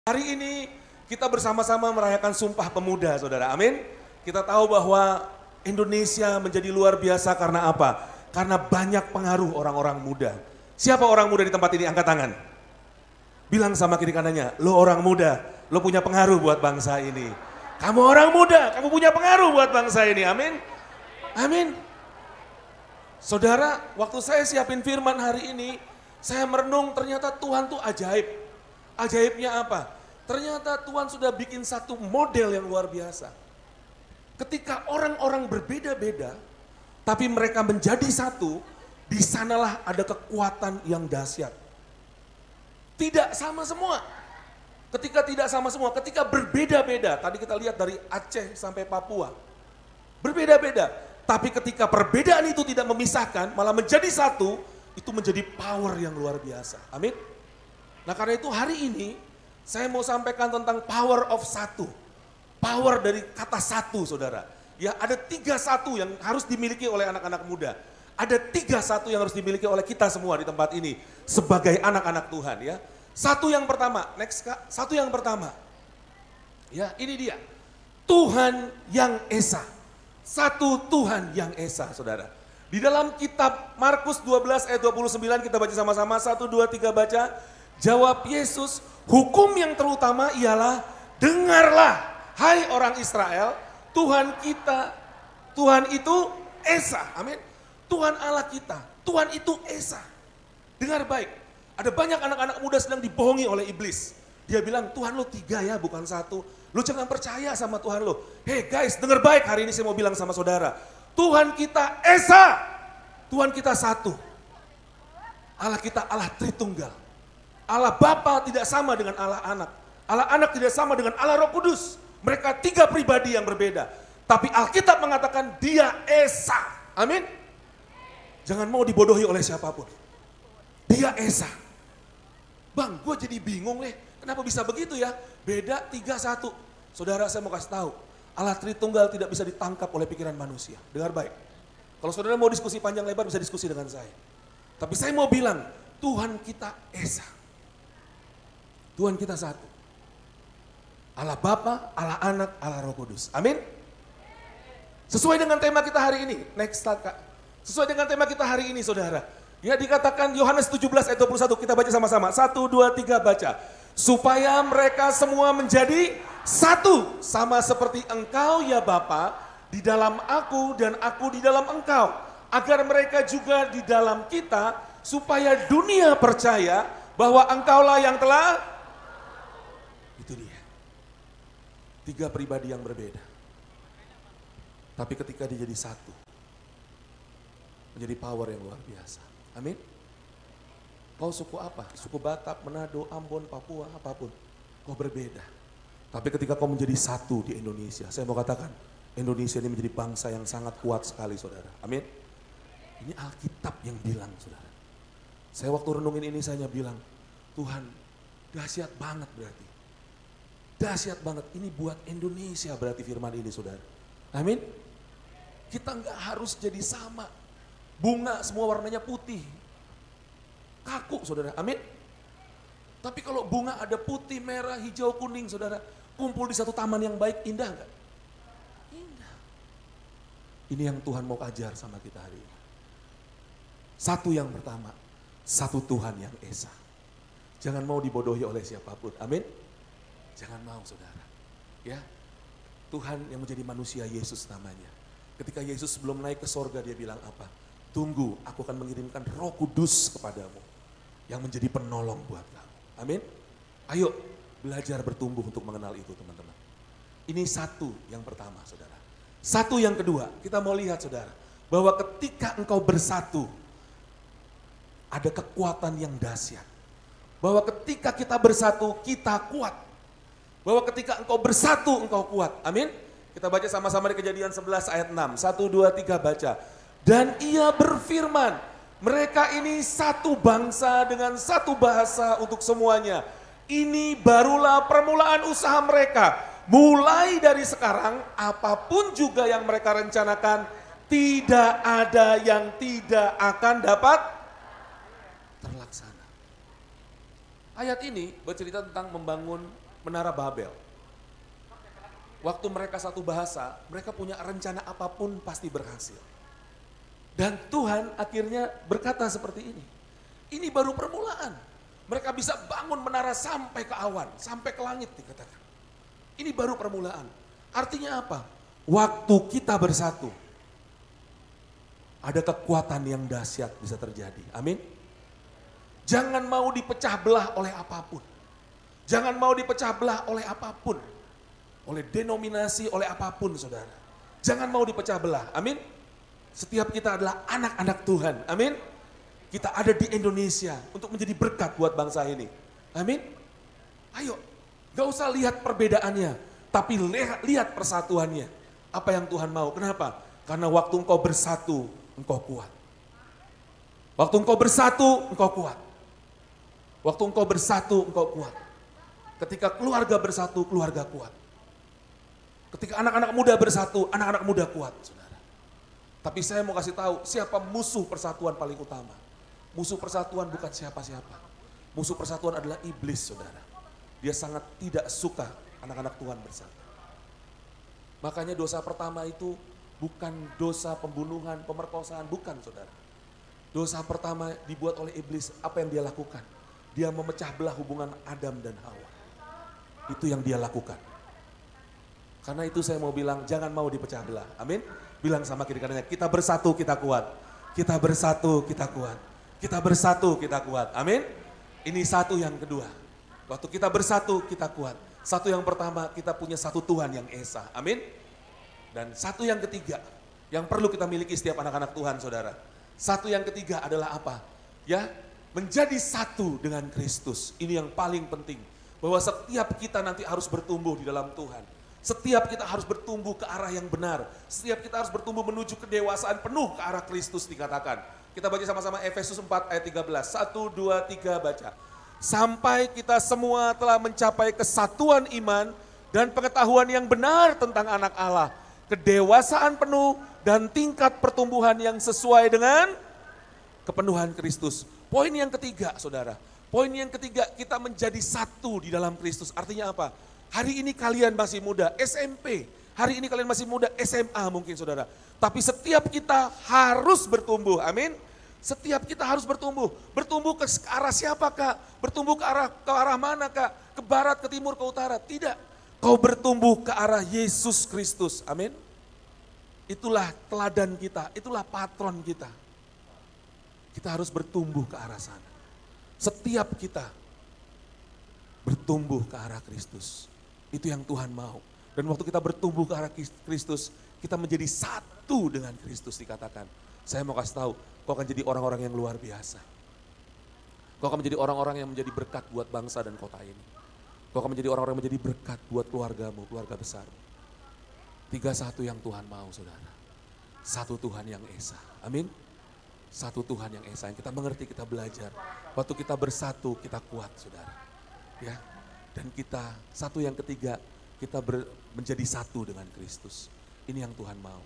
Hari ini kita bersama-sama merayakan Sumpah Pemuda, saudara. Amin. Kita tahu bahwa Indonesia menjadi luar biasa karena apa? Karena banyak pengaruh orang-orang muda. Siapa orang muda di tempat ini? Angkat tangan. Bilang sama kiri kanannya, lo orang muda, lo punya pengaruh buat bangsa ini. Kamu orang muda, kamu punya pengaruh buat bangsa ini. Amin. Amin. Saudara, waktu saya siapin firman hari ini, saya merenung ternyata Tuhan tuh ajaib. Ajaibnya apa? Ternyata Tuhan sudah bikin satu model yang luar biasa. Ketika orang-orang berbeda-beda, tapi mereka menjadi satu, di sanalah ada kekuatan yang dahsyat. Tidak sama semua. Ketika tidak sama semua, ketika berbeda-beda, tadi kita lihat dari Aceh sampai Papua. Berbeda-beda, tapi ketika perbedaan itu tidak memisahkan, malah menjadi satu, itu menjadi power yang luar biasa. Amin. Nah karena itu hari ini saya mau sampaikan tentang power of satu. Power dari kata satu, saudara. Ya, ada 3 satu yang harus dimiliki oleh anak-anak muda. Ada 3 satu yang harus dimiliki oleh kita semua di tempat ini sebagai anak-anak Tuhan, ya. Satu yang pertama, next Kak. Satu yang pertama. Ya, ini dia. Tuhan yang Esa. Satu Tuhan yang Esa, saudara. Di dalam kitab Markus 12 ayat 29 kita baca sama-sama. 1, 2, 3 baca. Jawab Yesus, hukum yang terutama ialah dengarlah, hai orang Israel, Tuhan kita, Tuhan itu Esa, amin. Tuhan Allah kita, Tuhan itu Esa. Dengar baik, ada banyak anak-anak muda sedang dibohongi oleh iblis. Dia bilang, Tuhan lo 3 ya, bukan 1. Lo jangan percaya sama Tuhan lo. Hey guys, dengar baik, hari ini saya mau bilang sama saudara. Tuhan kita Esa, Tuhan kita 1. Allah kita Allah Tritunggal. Allah Bapa tidak sama dengan Allah Anak. Allah Anak tidak sama dengan Allah Roh Kudus. Mereka 3 pribadi yang berbeda. Tapi Alkitab mengatakan dia Esa. Amin. Jangan mau dibodohi oleh siapapun. Dia Esa. Bang, gue jadi bingung nih. Kenapa bisa begitu ya? Beda 3-1. Saudara, saya mau kasih tahu. Allah Tritunggal tidak bisa ditangkap oleh pikiran manusia. Dengar baik. Kalau saudara mau diskusi panjang lebar bisa diskusi dengan saya. Tapi saya mau bilang, Tuhan kita Esa. Tuhan kita 1. Allah Bapa, Allah Anak, Allah Roh Kudus. Amin. Sesuai dengan tema kita hari ini. Next slide Kak. Sesuai dengan tema kita hari ini saudara. Ya dikatakan Yohanes 17 ayat 21. Kita baca sama-sama. 1, 2, 3 baca. Supaya mereka semua menjadi satu. Sama seperti engkau ya Bapa. Di dalam aku dan aku di dalam engkau. Agar mereka juga di dalam kita. Supaya dunia percaya bahwa engkaulah yang telah. Itu dia. 3 pribadi yang berbeda. Tapi ketika dia jadi satu. Menjadi power yang luar biasa. Amin. Kau suku apa? Suku Batak, Manado, Ambon, Papua, apapun. Kau berbeda. Tapi ketika kau menjadi satu di Indonesia. Saya mau katakan. Indonesia ini menjadi bangsa yang sangat kuat sekali saudara. Amin. Ini Alkitab yang bilang saudara. Saya waktu renungin ini saya bilang. Tuhan dahsyat banget berarti. Dahsyat banget, ini buat Indonesia berarti firman ini saudara. Amin. Kita nggak harus jadi sama. Bunga semua warnanya putih. Kaku saudara, amin. Tapi kalau bunga ada putih, merah, hijau, kuning saudara. Kumpul di satu taman yang baik, indah nggak? Indah. Ini yang Tuhan mau ajar sama kita hari ini. Satu yang pertama, satu Tuhan yang Esa. Jangan mau dibodohi oleh siapapun, amin. Jangan mau saudara, ya Tuhan yang menjadi manusia Yesus namanya. Ketika Yesus sebelum naik ke sorga dia bilang apa? Tunggu, aku akan mengirimkan Roh Kudus kepadamu yang menjadi penolong buat kamu. Amin. Ayo belajar bertumbuh untuk mengenal itu teman-teman. Ini satu yang pertama saudara. Satu yang kedua, kita mau lihat saudara, bahwa ketika engkau bersatu, ada kekuatan yang dahsyat. Bahwa ketika kita bersatu, kita kuat. Bahwa ketika engkau bersatu, engkau kuat. Amin. Kita baca sama-sama di Kejadian 11 ayat 6. 1, 2, 3 baca. Dan ia berfirman, mereka ini satu bangsa dengan satu bahasa untuk semuanya. Ini barulah permulaan usaha mereka. Mulai dari sekarang, apapun juga yang mereka rencanakan, tidak ada yang tidak akan dapat terlaksana. Ayat ini bercerita tentang membangun Menara Babel. Waktu mereka satu bahasa, mereka punya rencana apapun pasti berhasil. Dan Tuhan akhirnya berkata seperti ini. Ini baru permulaan. Mereka bisa bangun menara sampai ke awan, sampai ke langit dikatakan. Ini baru permulaan. Artinya apa? Waktu kita bersatu, ada kekuatan yang dahsyat bisa terjadi. Amin. Jangan mau dipecah belah oleh apapun. Jangan mau dipecah belah oleh apapun. Oleh denominasi, oleh apapun saudara. Jangan mau dipecah belah. Amin. Setiap kita adalah anak-anak Tuhan. Amin. Kita ada di Indonesia untuk menjadi berkat buat bangsa ini. Amin. Ayo, gak usah lihat perbedaannya, tapi lihat persatuannya. Apa yang Tuhan mau. Kenapa? Karena waktu engkau bersatu, engkau kuat. Waktu engkau bersatu, engkau kuat. Waktu engkau bersatu, engkau kuat. Ketika keluarga bersatu, keluarga kuat. Ketika anak-anak muda bersatu, anak-anak muda kuat, saudara. Tapi saya mau kasih tahu siapa musuh persatuan paling utama. Musuh persatuan bukan siapa-siapa. Musuh persatuan adalah iblis, saudara. Dia sangat tidak suka anak-anak Tuhan bersatu. Makanya dosa pertama itu bukan dosa pembunuhan, pemerkosaan, bukan saudara. Dosa pertama dibuat oleh iblis, apa yang dia lakukan? Dia memecah belah hubungan Adam dan Hawa. Itu yang dia lakukan. Karena itu saya mau bilang jangan mau dipecah belah. Amin. Bilang sama kiri kanannya, kita bersatu kita kuat. Kita bersatu kita kuat. Kita bersatu kita kuat. Amin. Ini satu yang kedua. Waktu kita bersatu kita kuat. Satu yang pertama kita punya satu Tuhan yang esa. Amin. Dan satu yang ketiga yang perlu kita miliki setiap anak-anak Tuhan saudara. Satu yang ketiga adalah apa? Ya, menjadi satu dengan Kristus. Ini yang paling penting. Bahwa setiap kita nanti harus bertumbuh di dalam Tuhan. Setiap kita harus bertumbuh ke arah yang benar. Setiap kita harus bertumbuh menuju kedewasaan penuh ke arah Kristus dikatakan. Kita baca sama-sama Efesus 4 ayat 13. 1, 2, 3 baca. Sampai kita semua telah mencapai kesatuan iman dan pengetahuan yang benar tentang anak Allah. Kedewasaan penuh dan tingkat pertumbuhan yang sesuai dengan kepenuhan Kristus. Poin yang ketiga saudara. Poin yang ketiga kita menjadi satu di dalam Kristus. Artinya apa? Hari ini kalian masih muda, SMP. Hari ini kalian masih muda, SMA mungkin saudara. Tapi setiap kita harus bertumbuh, amin. Setiap kita harus bertumbuh. Bertumbuh ke arah siapa kak? Bertumbuh ke arah mana kak? Ke barat, ke timur, ke utara? Tidak. Kau bertumbuh ke arah Yesus Kristus, amin. Itulah teladan kita, itulah patron kita. Kita harus bertumbuh ke arah sana. Setiap kita bertumbuh ke arah Kristus. Itu yang Tuhan mau. Dan waktu kita bertumbuh ke arah Kristus, kita menjadi satu dengan Kristus dikatakan. Saya mau kasih tahu, kau akan jadi orang-orang yang luar biasa. Kau akan menjadi orang-orang yang menjadi berkat buat bangsa dan kota ini. Kau akan menjadi orang-orang yang menjadi berkat buat keluargamu, keluarga besar. 3-1 yang Tuhan mau saudara. Satu Tuhan yang esa, amin. Satu Tuhan yang esa, yang kita mengerti, kita belajar. Waktu kita bersatu, kita kuat saudara. Ya. Dan kita, satu yang ketiga, kita menjadi satu dengan Kristus. Ini yang Tuhan mau.